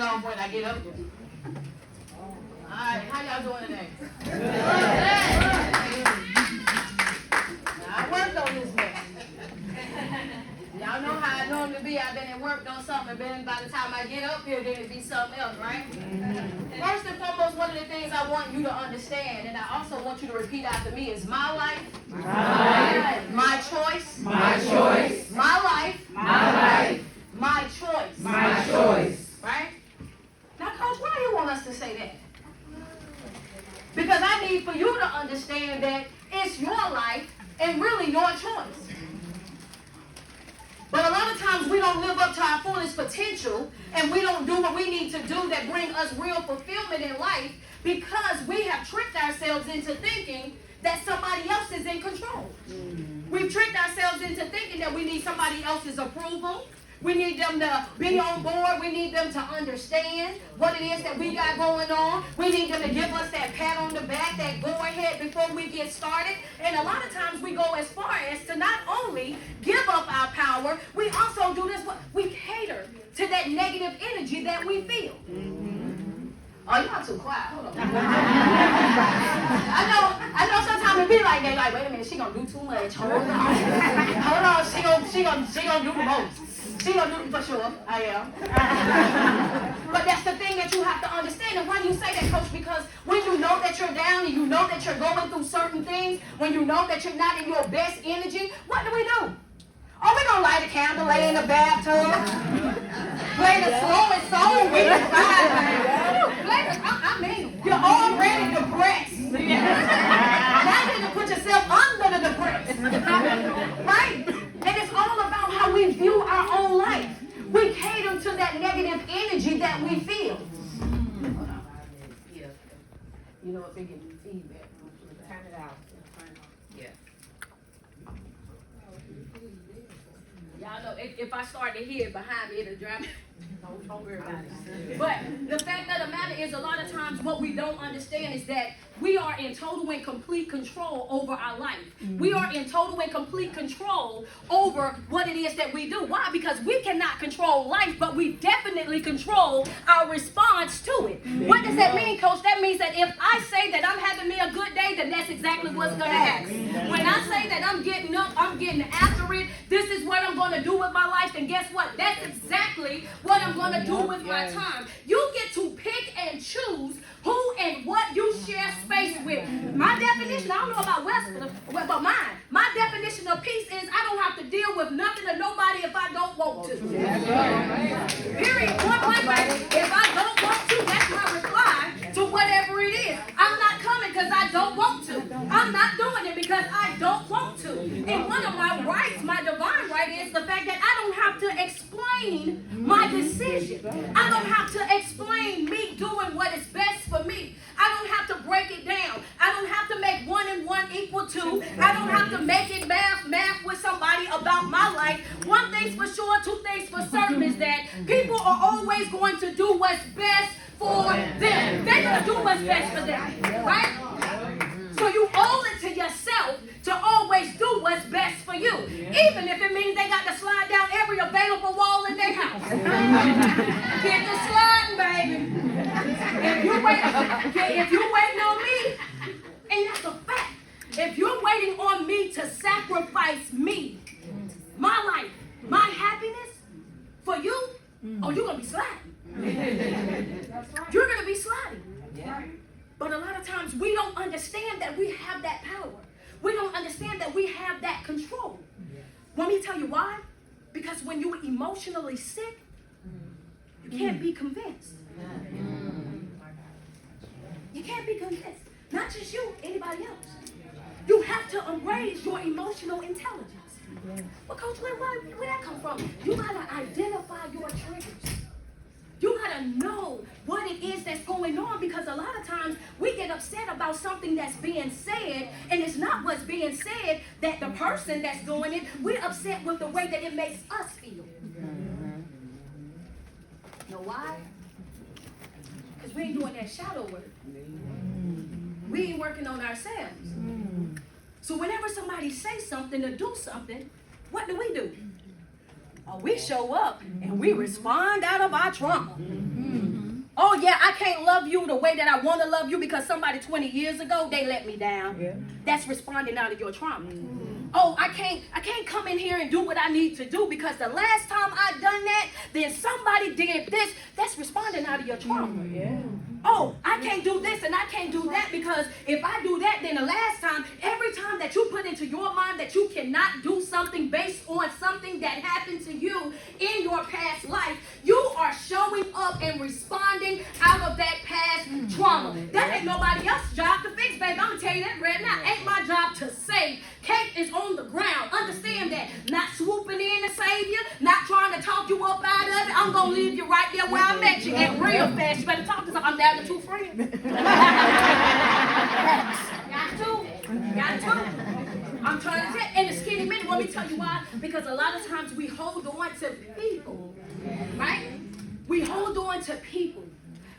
it on when I get up there. Alright, how y'all doing today? Now, I worked on this mess. Y'all know how I normally be. I've been at work on something, and then by the time I get up here, then it be something else, right? First and foremost, one of the things I want you to understand, and I also want you to repeat after me, is my life, my choice, my life, my choice. Right? Now, Coach, why do you want us to say that? Because I need for you to understand that it's your life and really your choice. But a lot of times we don't live up to our fullest potential, and we don't do what we need to do that bring us real fulfillment in life because we have tricked ourselves into thinking that somebody else is in control. We've tricked ourselves into thinking that we need somebody else's approval. We need them to be on board. We need them to understand what it is that we got going on. We need them to give us that pat on the back, that go ahead before we get started. And a lot of times we go as far as to not only give up our power, we also do this. We cater to that negative energy that we feel. Oh, y'all too quiet. Hold on. I know sometimes it be like that. Like, wait a minute, she gonna do too much. Hold on. She gonna do the most. She gonna do it for sure. I am. But that's the thing that you have to understand. And why do you say that, Coach? Because when you know that you're down and you know that you're going through certain things, when you know that you're not in your best energy, what do? Oh, we're gonna light a candle, lay in the bathtub, play the slowest song we can find. I mean, you're already depressed. Now you can put yourself under the depressed. Right? And it's all about how we view our own life. We cater to that negative energy that we feel. Yeah. You know what? They give me feedback. Turn it out. Yeah. Y'all know if I start to hear it behind me, it'll drive me. Don't worry about it. But the fact of the matter is, a lot of times what we don't understand is that we are in total and complete control over our life. We are in total and complete control over what it is that we do. Why? Because we cannot control life, but we definitely control our response to it. What does that mean, Coach? That means that if I say that I'm having me a good day, then that's exactly what's going to happen. When I say that I'm getting up, I'm getting after it, this is what I'm going to do with my life, then guess what? That's exactly what I'm going to do with my time. You get to pick and choose who and what you share space with. My definition, I don't know about Wesley, but mine. My definition of peace is I don't have to deal with nothing or nobody if I don't want to. Period. Point blank. If I don't want to, that's my reply to whatever it is. I'm not coming because I don't want to. I'm not doing it because I don't want to. And one of my rights, my divine right, is the fact that I don't have to explain my decision. I don't have to explain me doing what is best for me. I don't have to break it down. I don't have to make 1 and 1 equal 2. I don't have to make it math with somebody about my life. One thing's for sure, two things for certain is that people are always going to do what's best for them. They're going to do what's best for them, right? So you owe it to yourself to always do what's best for you, even if it means they got to slide down every available wall in their house. Get the sliding, baby. If you're waiting on me, and that's a fact. If you're waiting on me to sacrifice me, my life, my happiness for you, oh, you're gonna be sliding. You're gonna be sliding. But a lot of times we don't understand that we have that power. We don't understand that we have that control. Want me to tell you why? Because when you're emotionally sick, you can't be convinced. You can't be convinced. Not just you, anybody else. You have to raise your emotional intelligence. Well, Coach, where that come from? You gotta identify your triggers. You gotta know what it is that's going on, because a lot of times we get upset about something that's being said, and it's not what's being said that the person that's doing it, we're upset with the way that it makes us feel. Know why? Because we ain't doing that shadow work. We ain't working on ourselves. So whenever somebody says something or do something, what do? We show up and we respond out of our trauma. Oh yeah, I can't love you the way that I want to love you because somebody 20 years ago, they let me down. Yeah. That's responding out of your trauma. Oh, I can't come in here and do what I need to do because the last time I done that, then somebody did this. That's responding out of your trauma. Yeah. Oh, I can't do this and I can't do that because if I do that, then the last time, every time that you put into your mind that you cannot do something based on something that happened to you in your past life, you are showing up and responding out of that past trauma. That ain't nobody else's job to fix, baby. I'm going to tell you that right now. Ain't my job to save. Kate is on the ground. Understand that. Not swooping in to save you, not trying to talk you up out of it. I'm going to leave you right there where I met you and real fast. You better talk to somebody. I'm down to 2 friends. Got to. I'm trying to tell you. In a skinny minute, let me tell you why. Because a lot of times we hold on to people. Right? We hold on to people.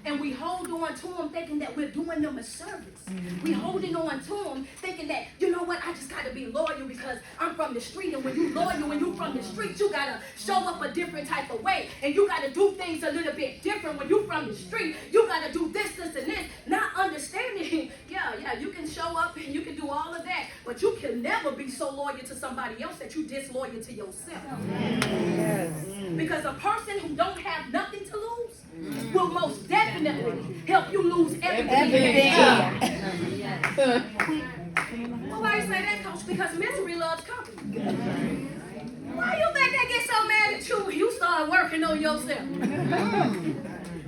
And we hold on to them thinking that we're doing them a service. We holding on to them thinking that, you know what, I just got to be loyal because I'm from the street. And when you loyal, when you from the street, you got to show up a different type of way. And you got to do things a little bit different. When you from the street, you got to do this, and this. Not understanding, yeah, you can show up and you can do all of that. But you can never be so loyal to somebody else that you disloyal to yourself. Yes. Because a person who don't have nothing to lose will most definitely help you lose everything. Well, why you say that, Coach? Because misery loves company. Why you think they get so mad at you when you start working on yourself?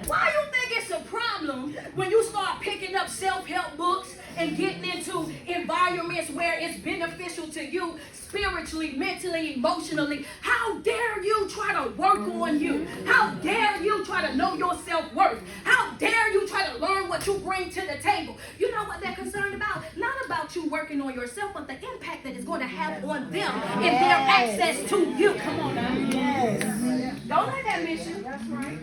Why you think it's a problem when you start picking up self-help books and getting into environments where it's beneficial to you spiritually, mentally, emotionally? How dare you try to work on you? How dare you try to know your self-worth? How dare you try to learn what you bring to the table? You know what they're concerned about? Not about you working on yourself, but the impact that it's going to have on them and their access to you. Come on now. Yes. Don't let that miss you. That's right.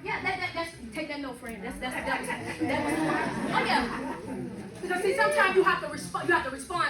Yeah, that's take that note, friend. That's oh yeah. Because see, sometimes you have to respond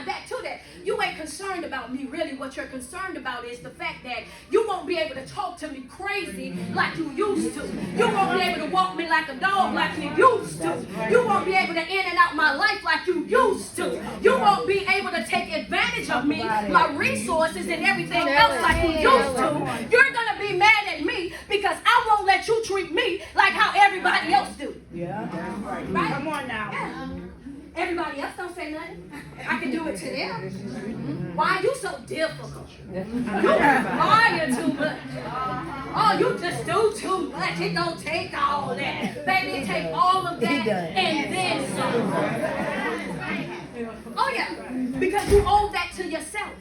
back to that. You ain't concerned about me, really. What you're concerned about is the fact that you won't be able to talk to me crazy like you used to. You won't be able to walk me like a dog like you used to. You won't be able to in and out my life like you used to. You won't be able to take advantage of me, my resources and everything else like you used to. You're gonna be mad at me because I won't let you treat me like how everybody else do. Yeah, that's right. Right? Come on now. Yeah. Everybody else don't say nothing. I can do it to them. Why are you so difficult? You lying too much. Oh, you just do too much. It don't take all that. Baby, it take all of that and then some. Oh yeah, because you owe that to yourself.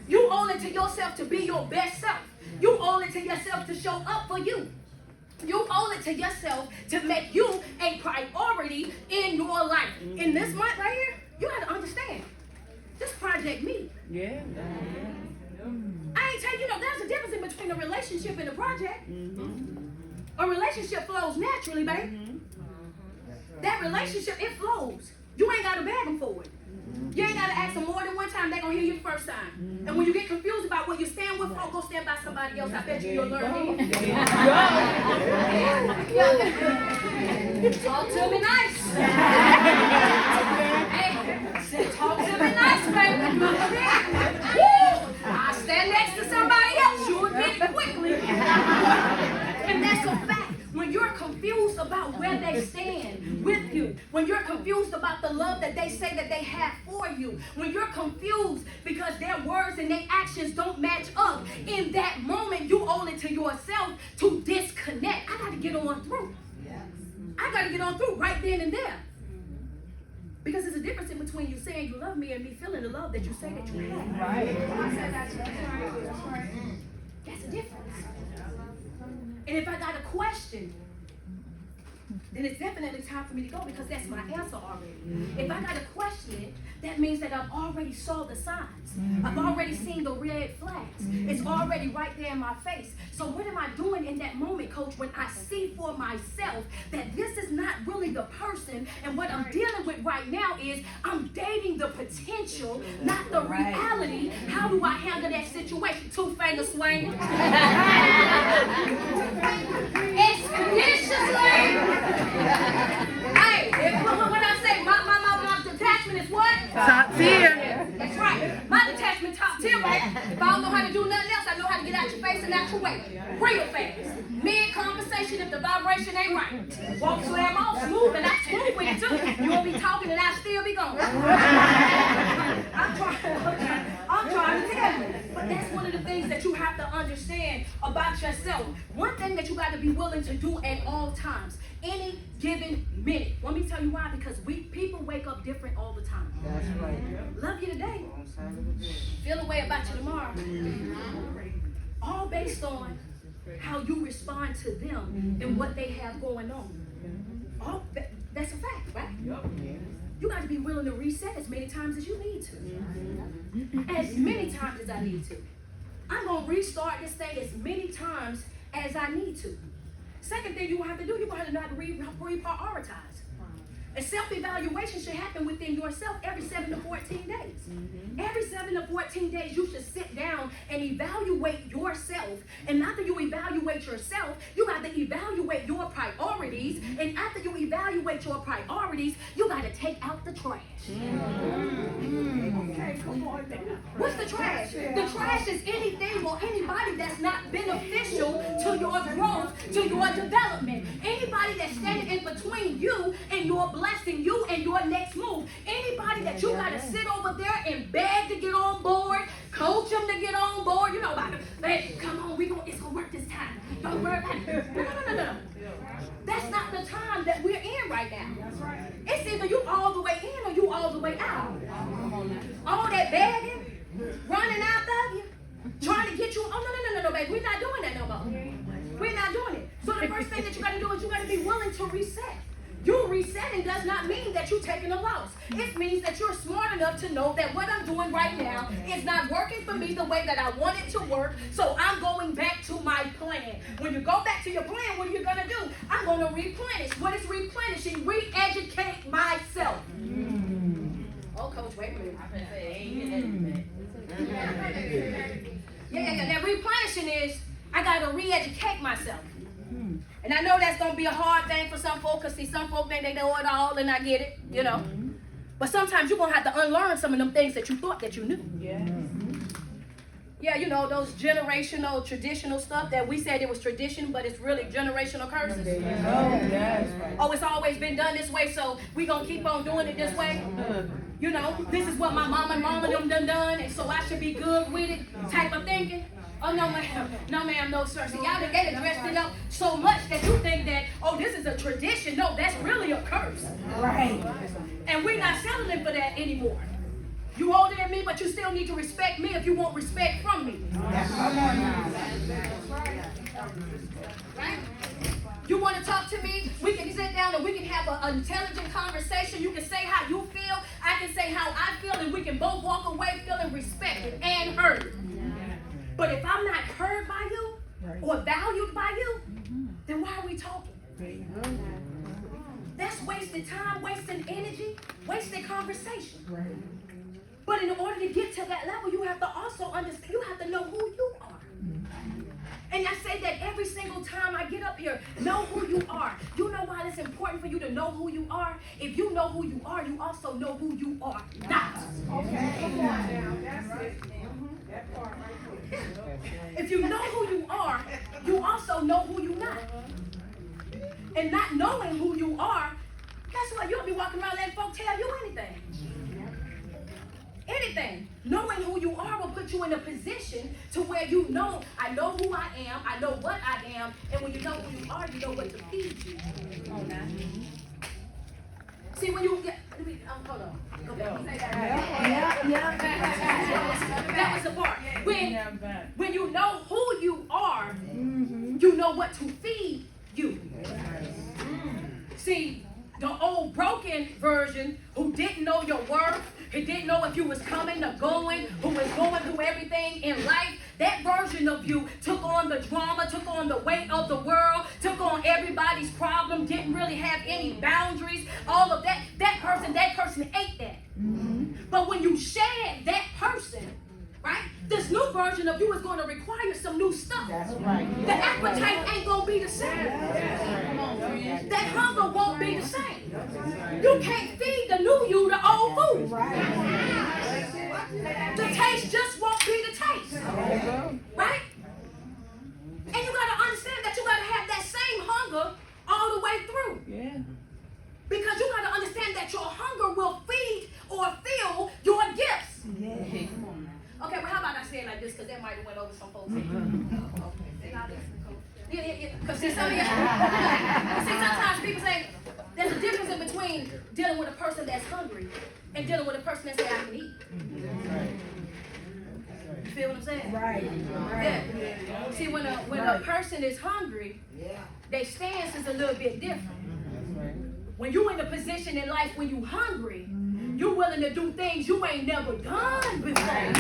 You owe it to yourself to be your best self. You owe it to yourself to show up for you. You owe it to yourself to make you a priority in your life. In this month right here, you got to understand. This project me. Yeah. I ain't telling you, there's a difference in between a relationship and a project. A relationship flows naturally, babe. That relationship, it flows. You ain't got to beg them for it. You ain't got to ask them more than one time. They're going to hear you the first time. And when you get confused about what you stand with, go stand by somebody else. I bet you'll learn it. Talk to me nice. Hey, talk to me nice, baby. I stand next to somebody else. You will get it quickly. And that's a fact. When you're confused about where they stand with you, when you're confused about the love that they say that they have for you, when you're confused because their words and their actions don't match up, in that moment you owe it to yourself to disconnect. I got to get on through. I got to get on through right then and there. Because there's a difference in between you saying you love me and me feeling the love that you say that you have. Right. That's right. That's a difference. And if I got a question, then it's definitely time for me to go because that's my answer already. If I got a question, that means that I've already saw the signs. I've already seen the red flags. It's already right there in my face. So what am I doing in that moment, Coach, when I see for myself that this is not really the person and what I'm dealing with right now is I'm dating the potential, not the reality. How do I handle that situation? 2-finger swing. Expeditiously. vibration ain't right. Walk slam off smooth, and I smooth with it too. You won't be talking and I still be going. I'm trying to tell you. But that's one of the things that you have to understand about yourself. One thing that you got to be willing to do at all times, any given minute. Let me tell you why. Because people wake up different all the time. That's right. Love you today. Feel a way about you tomorrow. All based on how you respond to them and what they have going on. That's a fact, right? You got to be willing to reset as many times as you need to. As many times as I need to. I'm going to restart this thing as many times as I need to. Second thing you're going to have to do, you're going to have to know how to reprioritize. A self-evaluation should happen within yourself every 7 to 14 days. Every 7 to 14 days, you should sit down and evaluate yourself. And after you evaluate yourself, you got to evaluate your priorities. And after you evaluate your priorities, you got to take out the trash. Okay, come on now. What's the trash? The trash is anything or anybody that's not beneficial to your growth, to your development. Anybody that's standing in between you and your blessing, you and your next move. Anybody that you got to sit over there and beg to get on board, coach them to get on board. You know, like, baby, come on, it's going to work this time. Don't worry about it. No. That's not the time that we're in right now. That's right. It's either you all the way in or you all the way out. All that begging, running after you, trying to get you. Oh, no, baby. We're not doing that no more. We're not doing it. So the first thing that you got to do is you got to be willing to reset. You resetting does not mean that you're taking a loss. It means that you're smart enough to know that what I'm doing right now is not working for me the way that I want it to work, so I'm going back to my plan. When you go back to your plan, what are you going to do? I'm going to replenish. What is replenishing? Re-educate myself. Oh, Coach, wait a minute. I'm going to say, yeah. That replenishing is, I got to re-educate myself. And I know that's going to be a hard thing for some folks, because see, some folks think they know it all, and I get it, you know. But sometimes you're going to have to unlearn some of them things that you thought that you knew. Yeah, you know, those generational, traditional stuff that we said it was tradition, but it's really generational curses. Oh, it's always been done this way, so we're going to keep on doing it this way. You know, this is what my mama and mama them done, and so I should be good with it type of thinking. Oh, no, ma'am, no, sir. See, y'all done dressed it up so much that you think that, oh, this is a tradition. No, that's really a curse. Right. And we're not settling for that anymore. You older than me, but you still need to respect me if you want respect from me. Right? You want to talk to me? We can sit down and we can have an intelligent conversation. You can say how you feel. I can say how I feel, and we can both walk away feeling respected and heard. But if I'm not heard by you or valued by you, then why are we talking? That's wasted time, wasted energy, wasted conversation. But in order to get to that level, you have to also understand, you have to know who you are. And I say that every single time I get up here, know who you are. You know why it's important for you to know who you are? If you know who you are, you also know who you are not. Okay, come on now. That's it. That part right there. If you know who you are, you also know who you're not. And not knowing who you are, guess what? You'll be walking around letting folks tell you anything. Anything. Knowing who you are will put you in a position to where you know, I know who I am, I know what I am, and when you know who you are, you know what to feed you. See, when you get, hold on. Go back. That was the part. When you know who you are, you know what to feed you. See, the old broken version who didn't know your worth, who didn't know if you was coming or going, who was going through everything in life, that version of you took on the drama, took on the weight of the world, took on everybody's problem, didn't really have any boundaries, all of that. That person ate that. But when you shed that person, right, this new version of you is going to require some new stuff. That's right. The appetite ain't going to be the same. That hunger won't be the same. You can't feed the new you the old food. The taste just won't be the taste. Right? And you got to understand that you got to have that same hunger Because you got to understand that your hunger will feed or fill your gifts. Okay, well, how about I say it like this? Because that might have went over some folks' heads. Because see, sometimes people say there's a difference in between dealing with a person that's hungry and dealing with a person that says, I can eat. You feel what I'm saying? Right. Yeah. See, when a person is hungry, their stance is a little bit different. When you're in a position in life when you're hungry, you're willing to do things you ain't never done before.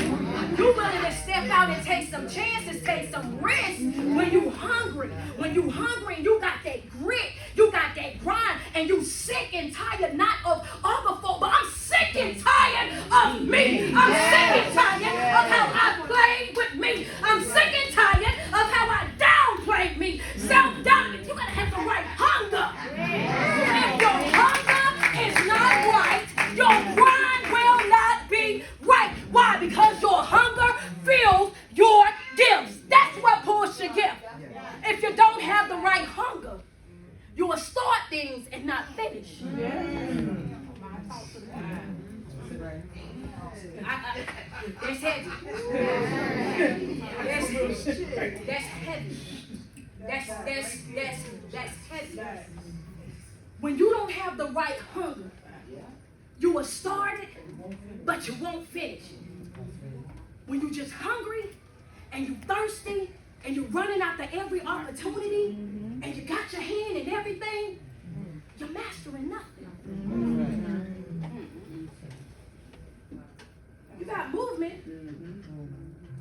You're willing to step out and take some chances, take some risks when you're hungry. When you're hungry and you got that grit, you got that grind, and you sick and tired not of other folk, but I'm sick and tired of me. I'm sick and tired of how I played with me. I'm sick and tired of how I downplayed me. Self-doubt. You gotta have the right hunger. If your hunger is not right, your grind will not be right. Why? Because your hunger fills your gifts. That's what pulls your gift. If you don't have the right hunger, you will start things and not finish. That's heavy. That's heavy. That's heavy. When you don't have the right hunger, you will start it, but you won't finish it. When you're just hungry and you're thirsty and you're running after every opportunity and you got your hand in everything, you're mastering nothing. You got movement,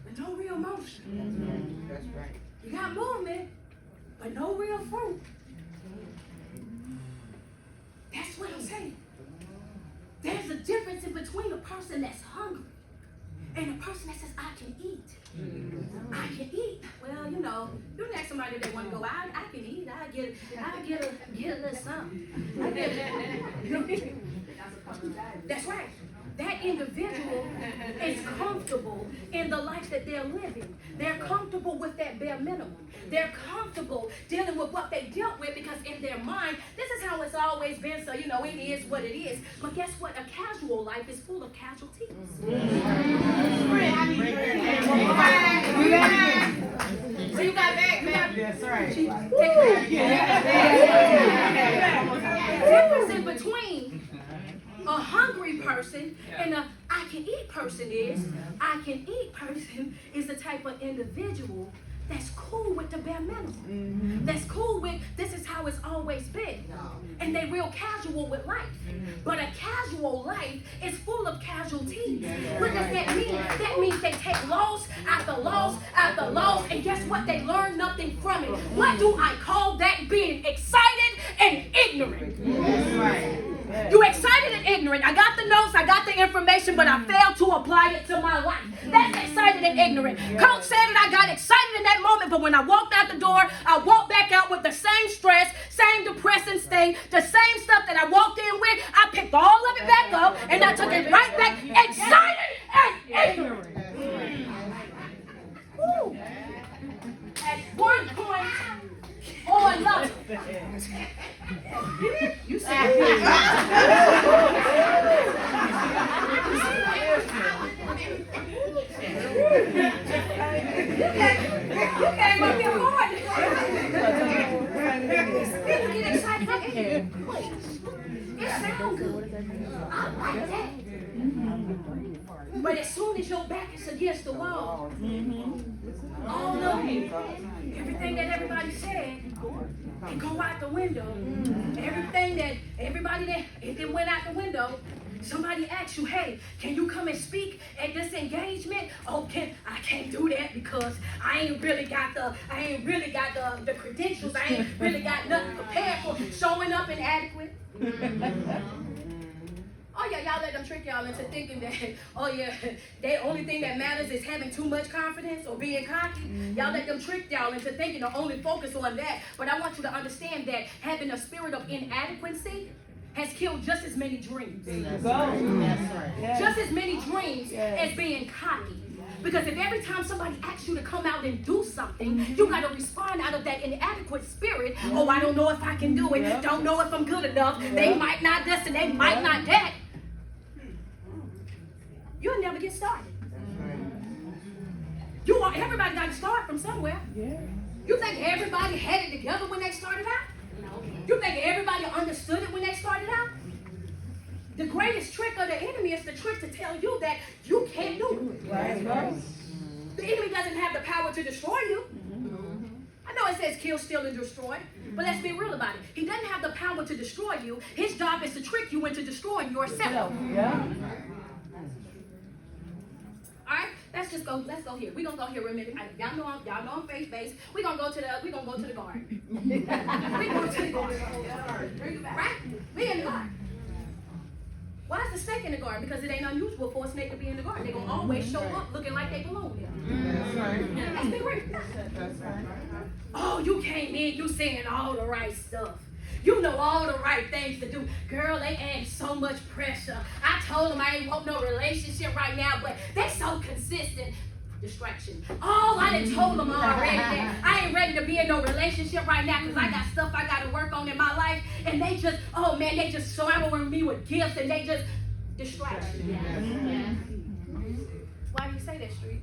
but no real motion. That's right. You got movement, but no real fruit. That's what I'm saying. There's a difference in between a person that's hungry and a person that says, I can eat. I can eat. Well, you ask somebody that want to go, I can eat. I get a little something. That's right. That individual is comfortable in the life that they're living. They're comfortable with that bare minimum. They're comfortable dealing with what they dealt with because in their mind, this is how it's always been, so it is what it is. But guess what? A casual life is full of casualties. So you got back, man. That's right. Difference in between a hungry person and a I can eat person is the type of individual that's cool with the bare minimum. That's cool with this is how it's always been. And they real casual with life. But a casual life is full of casualties. What does that mean? That means they take loss after loss after loss, and guess what? They learn nothing from it. What do I call that? Being excited and ignorant. That's right. You excited and ignorant. I got the notes, I got the information, but I failed to apply it to my life. That's excited and ignorant. Coach said it, I got excited in that moment, but when I walked out the door, I walked back out with the same stress, same depressing state, the same stuff that I walked in with. I picked all of it back up, and I took it right back, excited and ignorant. Woo. At one point or another. You said it. You came up here hard. People get excited. It sounds good. I like that. But as soon as your back is against the wall, all of everything that everybody said can go out the window. Everything that everybody that it went out the window. Somebody asks you, hey, can you come and speak at this engagement? Oh, I can't do that because I ain't really got the credentials. I ain't really got nothing prepared for showing up inadequate. Oh yeah, y'all let them trick y'all into thinking that, the only thing that matters is having too much confidence or being cocky. Y'all let them trick y'all into thinking to only focus on that. But I want you to understand that having a spirit of inadequacy has killed just as many dreams. Just as many dreams as being cocky. Because if every time somebody asks you to come out and do something, you got to respond out of that inadequate spirit. Oh, I don't know if I can do it. Don't know if I'm good enough. They might not this and they might not that. You'll never get started. Everybody got to start from somewhere. You think everybody had it together when they started out? You think everybody understood it when they started out? The greatest trick of the enemy is the trick to tell you that you can't do it. Right. The enemy doesn't have the power to destroy you. I know it says kill, steal, and destroy, but let's be real about it. He doesn't have the power to destroy you. His job is to trick you into destroying yourself. All right, let's go here. We're gonna go here. Remember, y'all know I'm faith-based. We're gonna go to the garden. We're going to the garden. Right? We in the garden. Why is the snake in the garden? Because it ain't unusual for a snake to be in the garden. They're gonna always show up looking like they belong there. That's right. Let's be real. That's right. Oh, you came in, you saying all the right stuff. You know all the right things to do. Girl, they add so much pressure. I told them I ain't want no relationship right now, but they so consistent. Distraction. Oh, I done told them already that I ain't ready to be in no relationship right now because I got stuff I got to work on in my life. And they just, oh man, they just showering me with gifts and they just distraction. Why do you say that, Street?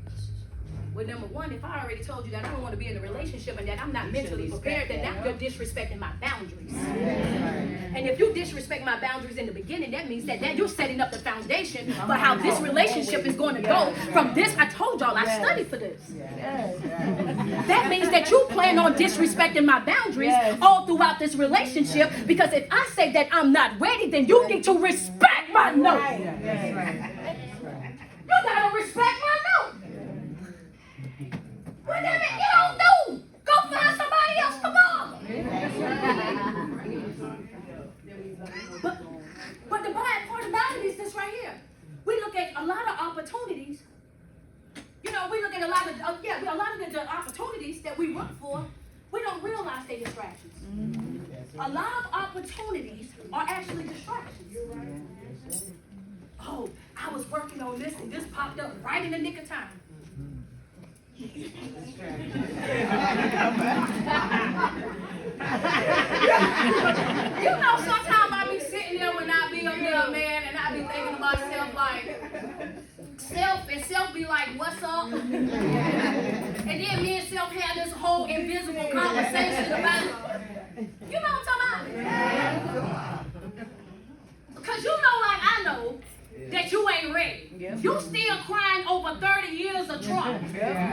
Well, number one, if I already told you that I don't want to be in a relationship and that I'm not mentally prepared, then now you're disrespecting my boundaries. And if you disrespect my boundaries in the beginning, that means that you're setting up the foundation for how this relationship is going to go. From this, I told y'all, I studied for this. That means that you plan on disrespecting my boundaries all throughout this relationship, because if I say that I'm not ready, then you need to respect my no. You got to respect my no. What that mean? You don't do. Go find somebody else to bother. But the bad part about it is this right here. We look at a lot of opportunities. You know, we look at a lot of the opportunities that we look for. We don't realize they're distractions. A lot of opportunities are actually distractions. Oh, I was working on this and this popped up right in the nick of time. You know, sometimes I be sitting there when I be a little man and I be thinking to myself like, self be like, what's up? And then me and self have this whole invisible conversation about it. You know what I'm talking about? Because you know like I know that you ain't ready. You still crying over 30 years of trauma.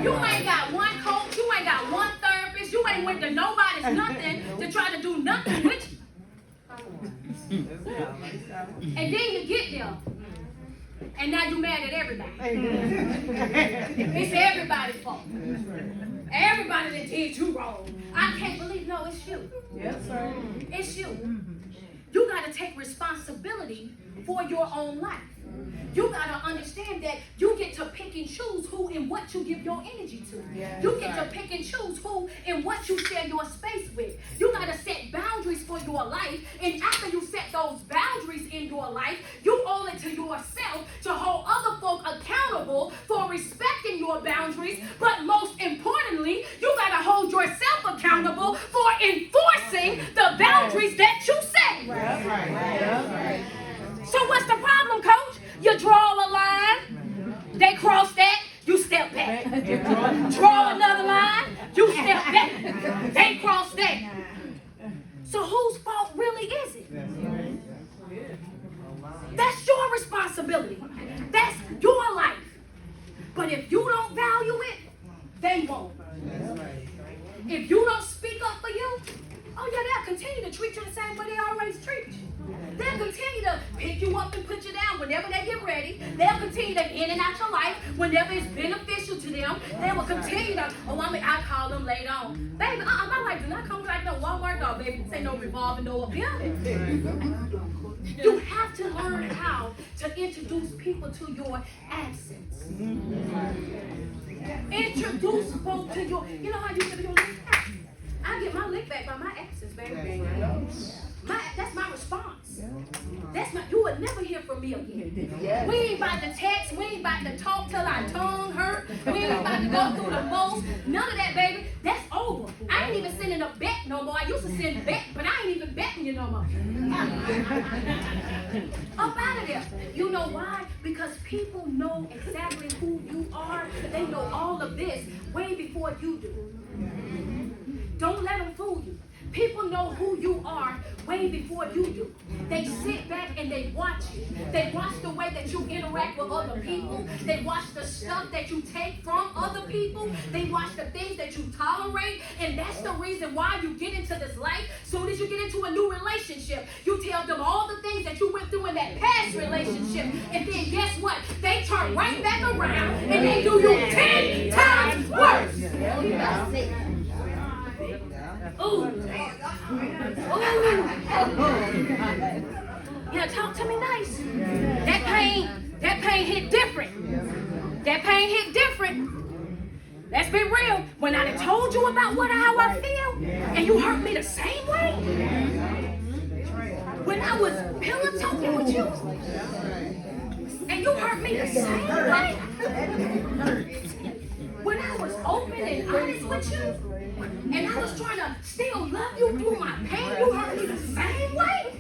You ain't got one coach, you ain't got one therapist, you ain't went to nobody's nothing to try to do nothing with you. And then you get there, and now you mad at everybody. It's everybody's fault. Everybody that did you wrong. I can't believe, no, it's you. Yes, sir. It's you. You got to take responsibility for your own life. You got to understand that you get to pick and choose who and what you give your energy to. You get to pick and choose who and what you share your space with. You got to set boundaries for your life. And after you set those boundaries in your life, you owe it to yourself to hold other folk accountable for respecting your boundaries. But most importantly, you got to hold yourself accountable for enforcing the boundaries that you set. So what's the problem, coach? You draw a line, they cross that, you step back. Draw another line, you step back. They cross that. So whose fault really is it? That's your responsibility. That's your life. But if you don't value it, they won't. If you don't speak up for you, oh yeah, they'll continue to treat you the same way they always treat you. They'll continue to pick you up and put you down whenever they get ready. They'll continue to in and out your life whenever it's beneficial to them. They will continue to, I'll call them later on. Baby, my life does not come like no Walmart dog, baby. This ain't no revolving door up here. You have to learn how to introduce people to your absence. Introduce folk to your, you know how you get your lick back? I get my lick back by my absence, baby. That's my response. That's my, you would will never hear from me again. Yes. We ain't about to text. We ain't about to talk till our tongue hurt. We ain't about to go through the most. None of that, baby. That's over. I ain't even sending a bet no more. I used to send bet, but I ain't even betting you no more. Up out of there. You know why? Because people know exactly who you are. They know all of this way before you do. Don't let them fool you. People know who you are way before you do. They sit back and they watch you. They watch the way that you interact with other people. They watch the stuff that you take from other people. They watch the things that you tolerate. And that's the reason why you get into this life. Soon as you get into a new relationship, you tell them all the things that you went through in that past relationship. And then guess what? They turn right back around and they do you 10 times worse. Ooh. Ooh. Yeah, talk to me nice. That pain hit different. That pain hit different. Let's be real. When I done told you about how I feel, and you hurt me the same way. When I was pillow talking with you, and you hurt me the same way. When I was open and honest with you, and I was trying to still love you through my pain, you hurt me the same way.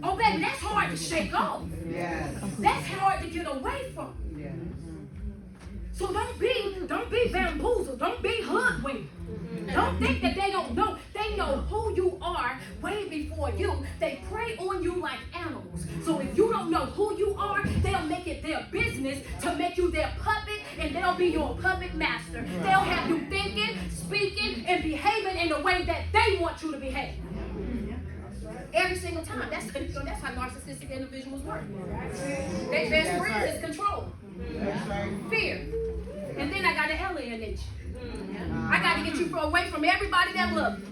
Oh, baby, that's hard to shake off. That's hard to get away from. So don't be bamboozled. Don't be hoodwinked. Don't think that they don't know. They know who you are way before you. They prey on you like animals. So if you don't know who you are, they'll make it their business to make you their puppet, and they'll be your puppet master. They'll have you thinking, speaking, and behaving in the way that they want you to behave. Every single time. That's how narcissistic individuals work. Their best friend is control. Fear. And then I got to alienate you. I got to get you away from everybody that loves you.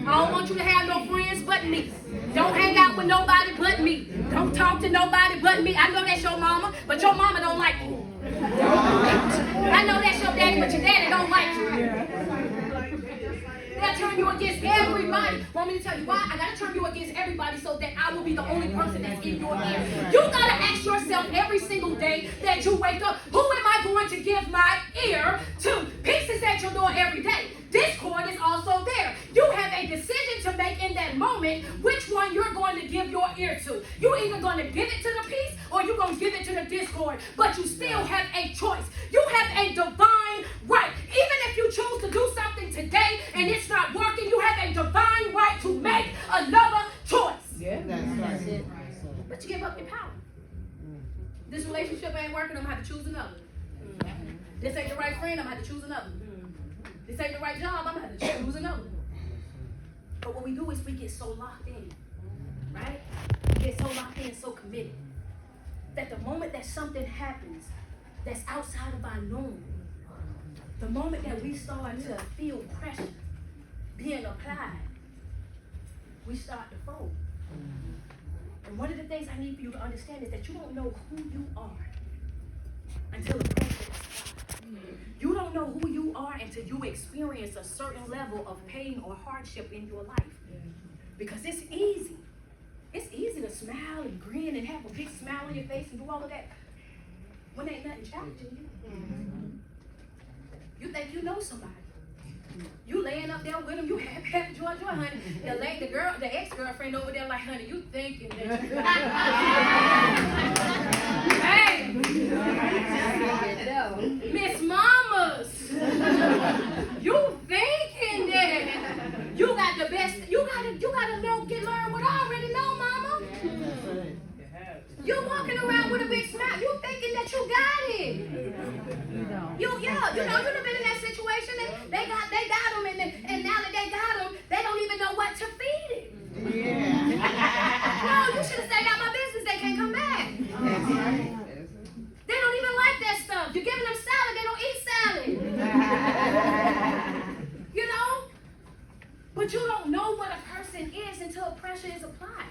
I don't want you to have no friends but me. Don't hang out with nobody but me. Don't talk to nobody but me. I know that's your mama, but your mama don't like you. I know that's your daddy, but your daddy don't like you. They'll turn you against everybody. Want me to tell you why? I gotta turn you against everybody so that I will be the only person that's in your ear. You gotta ask yourself every single day that you wake up, who am I going to give my ear to? Peace is at your door every day. Discord is also there. You have a decision to make in that moment which one you're going to give your ear to. You're either going to give it to the peace or you're going to give it to the discord. But you still have a choice. You have a divine right. Even if you choose to do something today and it's not working, you have a divine right to make another choice. Yeah, that's right. But you give up your power. This relationship ain't working, I'm going to have to choose another. This ain't the right friend, I'm going to have to choose another. This ain't the right job, I'm going to have to choose another. But what we do is we get so locked in, right? We get so locked in, so committed, that the moment that something happens that's outside of our norm, the moment that we start to feel pressure being applied, we start to fold. And one of the things I need for you to understand is that you don't know who you are until the pressure is applied. You don't know who you are until you experience a certain level of pain or hardship in your life. Because it's easy. It's easy to smile and grin and have a big smile on your face and do all of that when ain't nothing challenging you. You think you know somebody. You laying up there with them, you happy, joy, honey. The ex-girlfriend over there like, honey, you thinking that you hey, Miss Mamas, you thinking that you got the best, you gotta learn what I already know, mama. You're walking around with a big smile. You thinking that you got it. You done been in that situation and they got them and now that they got them, they don't even know what to feed it. No, you should have stayed out my business. They can't come back. They don't even like that stuff. You're giving them salad, they don't eat salad. You know? But you don't know what a person is until pressure is applied.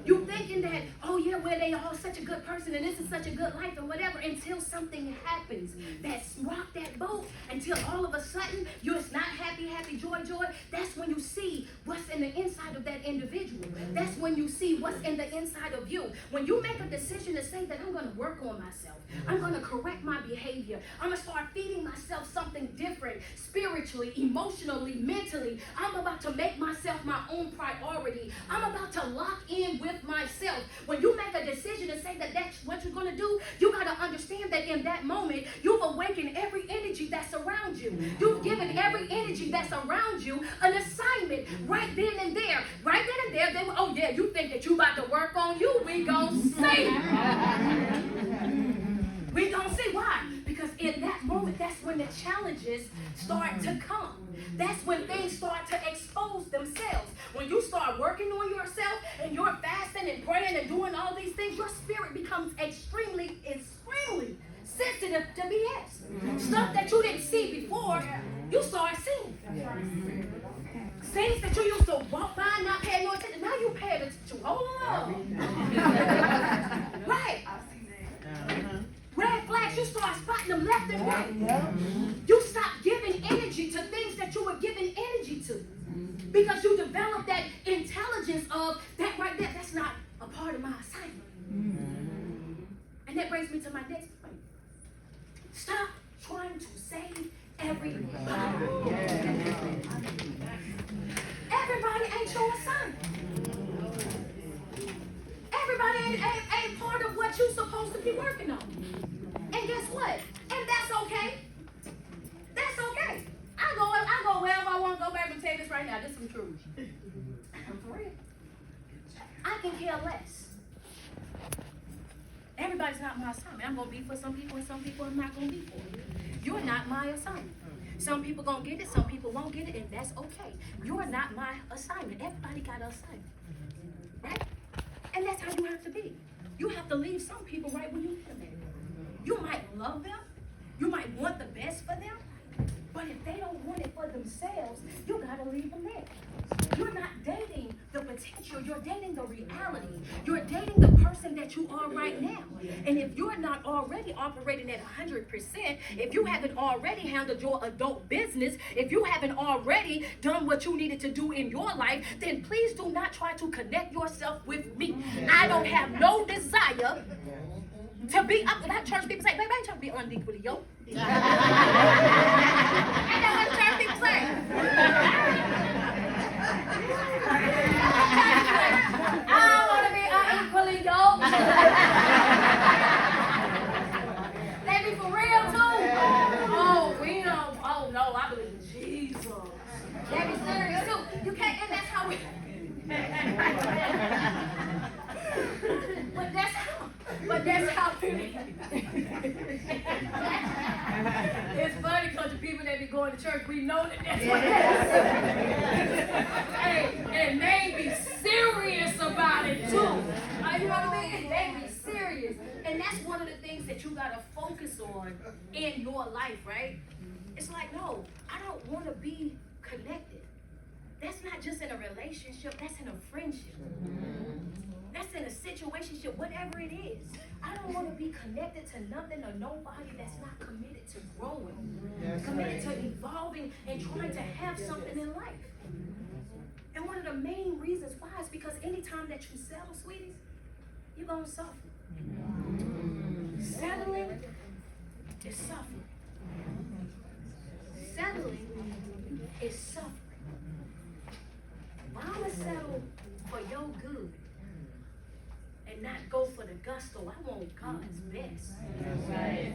You thinking that, oh yeah, well they are such a good person and this is such a good life or whatever, until something happens that's rocked that boat, until all of a sudden you're not happy, joy. That's when you see what's in the inside inside of that individual. That's when you see what's in the inside of you. When you make a decision to say that I'm going to work on myself, I'm going to correct my behavior, I'm going to start feeding myself something different, spiritually, emotionally, mentally. I'm about to make myself my own priority. I'm about to lock in with myself. When you make a decision to say that that's what you're going to do, you got to understand that in that moment, you've awakened every energy that's around you. You've given every energy that's around you an assignment right then and there. Right then and there, they were, oh yeah, you think that you about to work on you? We gonna see. We gonna see. Why? Because in that moment, that's when the challenges start to come. That's when things start to expose themselves. When you start working on yourself and you're fasting and praying and doing all these things, your spirit becomes extremely sensitive to BS. Stuff that you didn't see before, you start seeing. Things that you used to walk by and not pay no attention, now you pay attention. Hold on. Right. Red flags, you start spotting them left and right. You stop giving energy to things that you were giving energy to. Because you develop that intelligence of that right there, that's not a part of my assignment. And that brings me to my next point. Stop trying to save everybody. Everybody ain't your assignment. Everybody ain't part of what you're supposed to be working on. And guess what? And that's okay. That's okay. I go wherever I want to go. Back and tell this right now. This is some truth. I'm for real. I can care less. Everybody's not my assignment. I'm going to be for some people and some people I'm not going to be for. You're not my assignment. Some people going to get it, some people won't get it, and that's okay. You're not my assignment. Everybody got an assignment. Right? And that's how you have to be. You have to leave some people right where you need them at. You might love them. You might want the best for them. But if they don't want it for themselves, you got to leave them there. You're not dating the potential. You're dating the reality. You're dating the person that you are right now. And if you're not already operating at 100%, if you haven't already handled your adult business, if you haven't already done what you needed to do in your life, then please do not try to connect yourself with me. I don't have no desire to be up. That church people say, baby, I ain't trying to be unequally yoked. Ain't that what church people say? I don't want to be unequally yoked. They be for real too. Oh, we don't. Oh no, I believe in Jesus. They be serious too. You can't, and that's how we. But that's how it's funny because the people that be going to church, we know that that's what hey, and they be serious about it too. You know what I mean? They be serious. And that's one of the things that you got to focus on in your life, right? It's like, no, I don't want to be connected. That's not just in a relationship, that's in a friendship. That's in a situationship, whatever it is. I don't want to be connected to nothing or nobody that's not committed to growing, committed to evolving and trying to have something in life. And one of the main reasons why is because anytime that you settle, sweeties, you're going to suffer. Settling is suffering. Settling is suffering. I'm going to settle for your good and not go for the gusto. I want God's best. Right.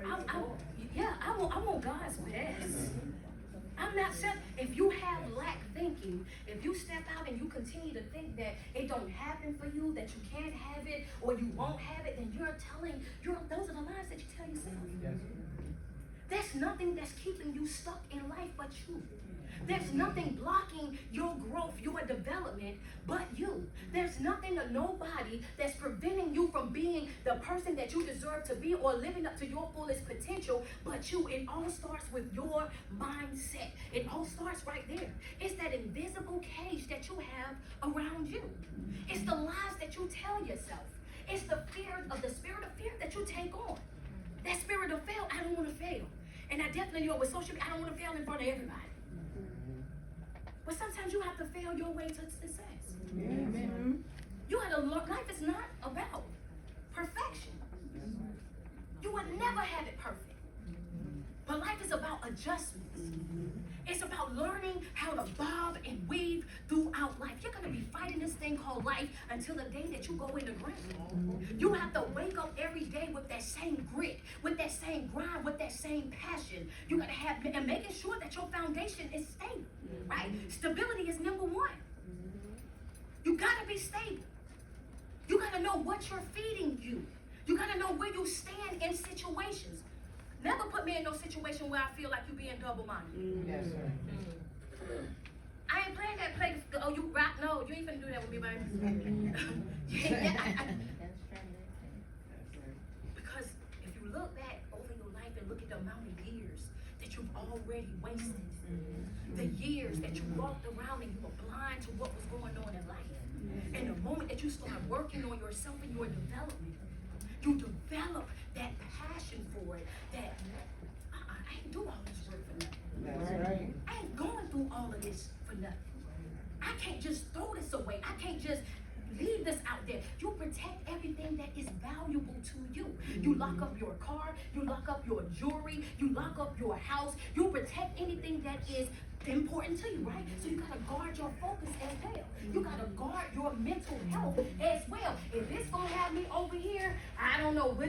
I want God's best. I'm not saying if you have lack thinking, if you step out and you continue to think that it don't happen for you, that you can't have it or you won't have it, then those are the lies that you tell yourself. There's nothing that's keeping you stuck in life but you. There's nothing blocking your growth, your development, but you. There's nothing or nobody that's preventing you from being the person that you deserve to be or living up to your fullest potential, but you. It all starts with your mindset. It all starts right there. It's that invisible cage that you have around you. It's the lies that you tell yourself. It's the spirit of fear that you take on. That spirit of fail, I don't want to fail. And I definitely, with social media, I don't want to fail in front of everybody. But sometimes you have to fail your way to success. Amen. You gotta learn, life is not about perfection. You would never have it perfect. But life is about adjustments. It's about learning how to bob and weave throughout life. You're going to be fighting this thing called life until the day that you go in the ground. You have to wake up every day with that same grit, with that same grind, with that same passion. You got to have, and making sure that your foundation is stable, right? Stability is number one. You got to be stable. You got to know what you're feeding you. You got to know where you stand in situations. Never put me in no situation where I feel like you being double-minded. Yes, sir. I ain't playing that play. Oh, you rock? No, you ain't finna do that with me, baby. Because if you look back over your life and look at the amount of years that you've already wasted, the years that you walked around and you were blind to what was going on in life, and the moment that you start working on yourself and your development, you develop that passion for it, that I ain't do all this work for nothing. That's right. I ain't going through all of this for nothing. I can't just throw this away. I can't just leave this out there. You protect everything that is valuable to you. You lock up your car, you lock up your jewelry, you lock up your house, you protect anything that is important to you, right? So you gotta guard your focus as well. You gotta guard your mental health as well. If it's gonna have me over here, I don't know what